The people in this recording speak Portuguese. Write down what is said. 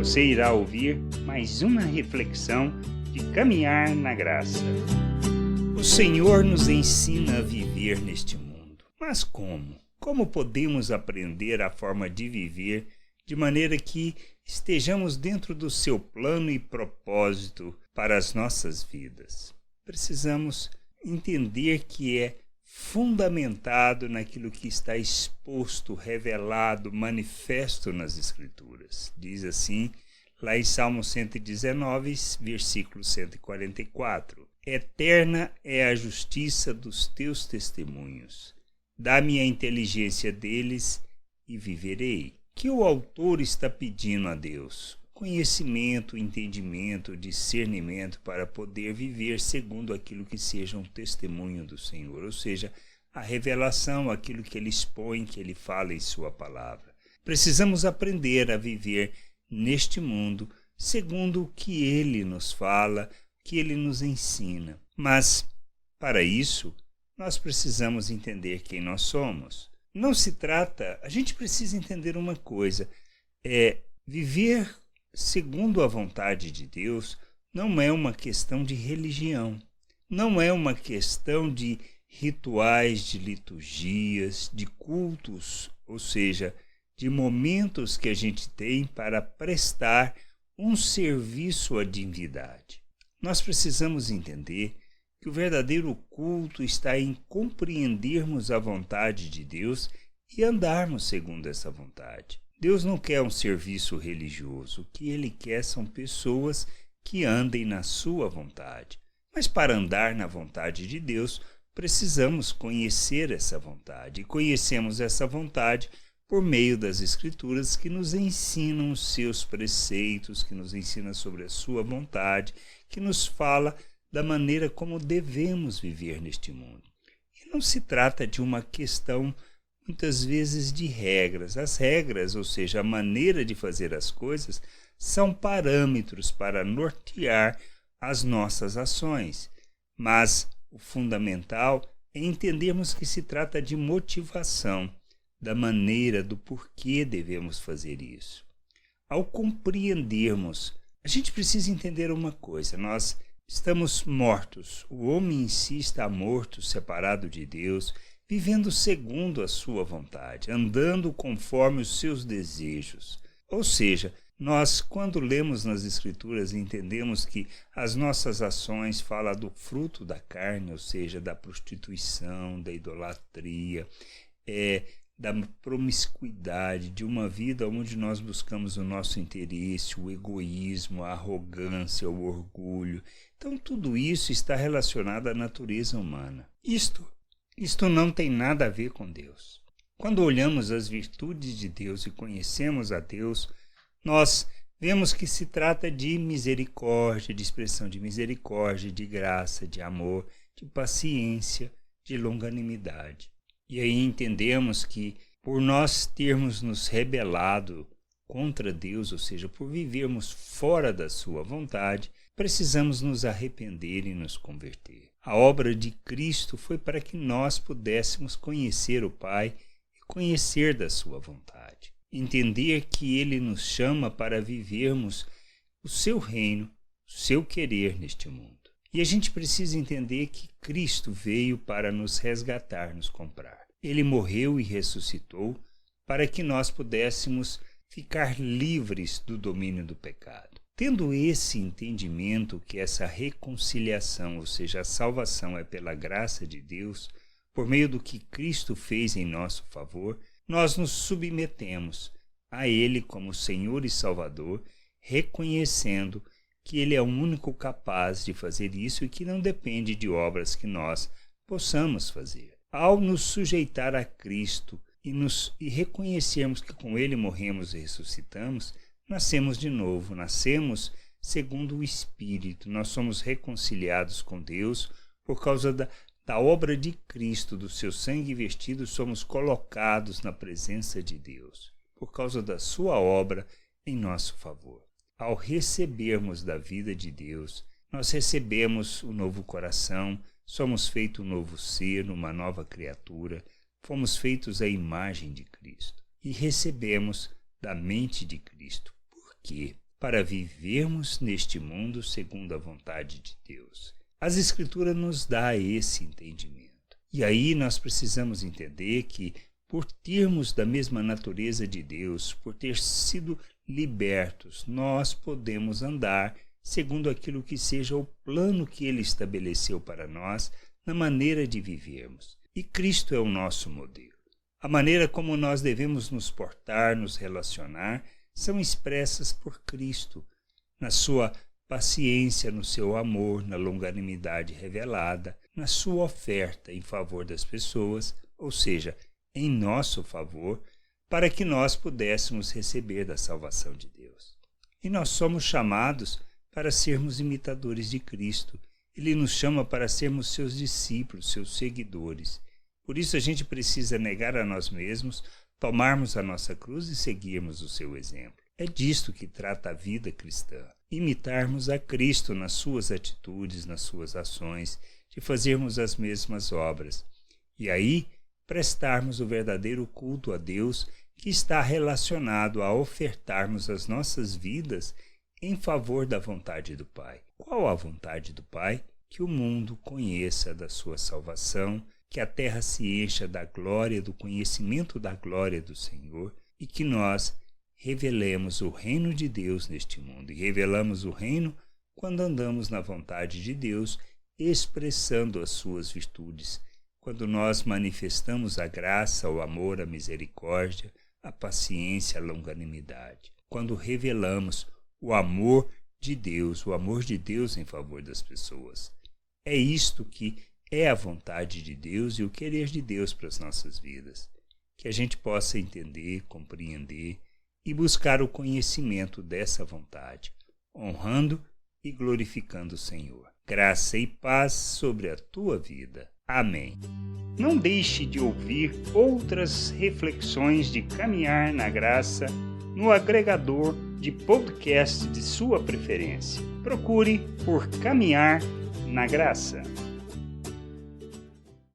Você irá ouvir mais uma reflexão de caminhar na graça. O Senhor nos ensina a viver neste mundo. Mas como? Como podemos aprender a forma de viver de maneira que estejamos dentro do seu plano e propósito para as nossas vidas? Precisamos entender que é fundamentado naquilo que está exposto, revelado, manifesto nas Escrituras. Diz assim, lá em Salmo 119, versículo 144. Eterna é a justiça dos teus testemunhos. Dá-me a inteligência deles e viverei. Que o autor está pedindo a Deus? Conhecimento, entendimento, discernimento para poder viver segundo aquilo que seja um testemunho do Senhor, ou seja, a revelação, aquilo que Ele expõe, que Ele fala em Sua palavra. Precisamos aprender a viver neste mundo segundo o que Ele nos fala, que Ele nos ensina. Mas, para isso, nós precisamos entender quem nós somos. Não se trata, a gente precisa entender uma coisa, viver segundo a vontade de Deus não é uma questão de religião, não é uma questão de rituais, de liturgias, de cultos, ou seja, de momentos que a gente tem para prestar um serviço à divindade. Nós precisamos entender que o verdadeiro culto está em compreendermos a vontade de Deus e andarmos segundo essa vontade. Deus não quer um serviço religioso, o que Ele quer são pessoas que andem na sua vontade. Mas para andar na vontade de Deus, precisamos conhecer essa vontade. E conhecemos essa vontade por meio das Escrituras que nos ensinam os seus preceitos, que nos ensina sobre a sua vontade, que nos fala da maneira como devemos viver neste mundo. E não se trata de uma questão muitas vezes de regras. As regras, ou seja, a maneira de fazer as coisas, são parâmetros para nortear as nossas ações. Mas o fundamental é entendermos que se trata de motivação, da maneira, do porquê devemos fazer isso. Ao compreendermos, a gente precisa entender uma coisa, nós estamos mortos, o homem em si está morto, separado de Deus, vivendo segundo a sua vontade, andando conforme os seus desejos. Ou seja, nós, quando lemos nas Escrituras, entendemos que as nossas ações falam do fruto da carne, ou seja, da prostituição, da idolatria, da promiscuidade, de uma vida onde nós buscamos o nosso interesse, o egoísmo, a arrogância, o orgulho. Então, tudo isso está relacionado à natureza humana. Isto não tem nada a ver com Deus. Quando olhamos as virtudes de Deus e conhecemos a Deus, nós vemos que se trata de misericórdia, de expressão de misericórdia, de graça, de amor, de paciência, de longanimidade. E aí entendemos que, por nós termos nos rebelado contra Deus, ou seja, por vivermos fora da sua vontade, precisamos nos arrepender e nos converter. A obra de Cristo foi para que nós pudéssemos conhecer o Pai e conhecer da sua vontade. Entender que Ele nos chama para vivermos o seu reino, o seu querer neste mundo. E a gente precisa entender que Cristo veio para nos resgatar, nos comprar. Ele morreu e ressuscitou para que nós pudéssemos ficar livres do domínio do pecado. Tendo esse entendimento que essa reconciliação, ou seja, a salvação é pela graça de Deus, por meio do que Cristo fez em nosso favor, nós nos submetemos a Ele como Senhor e Salvador, reconhecendo que Ele é o único capaz de fazer isso e que não depende de obras que nós possamos fazer. Ao nos sujeitar a Cristo e reconhecermos que com Ele morremos e ressuscitamos, nascemos de novo, nascemos segundo o Espírito. Nós somos reconciliados com Deus por causa da obra de Cristo, do seu sangue vertido, somos colocados na presença de Deus, por causa da sua obra em nosso favor. Ao recebermos da vida de Deus, nós recebemos o novo coração, somos feitos um novo ser, uma nova criatura, fomos feitos à imagem de Cristo e recebemos da mente de Cristo. Por quê? para vivermos neste mundo segundo a vontade de Deus. As Escrituras nos dão esse entendimento. E aí nós precisamos entender que, por termos da mesma natureza de Deus, por ter sido libertos, nós podemos andar segundo aquilo que seja o plano que Ele estabeleceu para nós na maneira de vivermos. E Cristo é o nosso modelo. A maneira como nós devemos nos portar, nos relacionar, são expressas por Cristo, na sua paciência, no seu amor, na longanimidade revelada, na sua oferta em favor das pessoas, ou seja, em nosso favor, para que nós pudéssemos receber da salvação de Deus. E nós somos chamados para sermos imitadores de Cristo. Ele nos chama para sermos seus discípulos, seus seguidores. Por isso a gente precisa negar a nós mesmos, tomarmos a nossa cruz e seguirmos o seu exemplo. É disto que trata a vida cristã. Imitarmos a Cristo nas suas atitudes, nas suas ações, de fazermos as mesmas obras. E aí, prestarmos o verdadeiro culto a Deus, que está relacionado a ofertarmos as nossas vidas em favor da vontade do Pai. Qual a vontade do Pai? Que o mundo conheça da sua salvação, que a terra se encha da glória, do conhecimento da glória do Senhor, e que nós revelemos o reino de Deus neste mundo. E revelamos o reino quando andamos na vontade de Deus, expressando as suas virtudes, quando nós manifestamos a graça, o amor, a misericórdia, a paciência, a longanimidade, quando revelamos o amor de Deus em favor das pessoas. É isto que é a vontade de Deus e o querer de Deus para as nossas vidas, que a gente possa entender, compreender e buscar o conhecimento dessa vontade, honrando e glorificando o Senhor. Graça e paz sobre a tua vida. Amém. Não deixe de ouvir outras reflexões de caminhar na graça no agregador de podcast de sua preferência. Procure por Caminhar na Graça.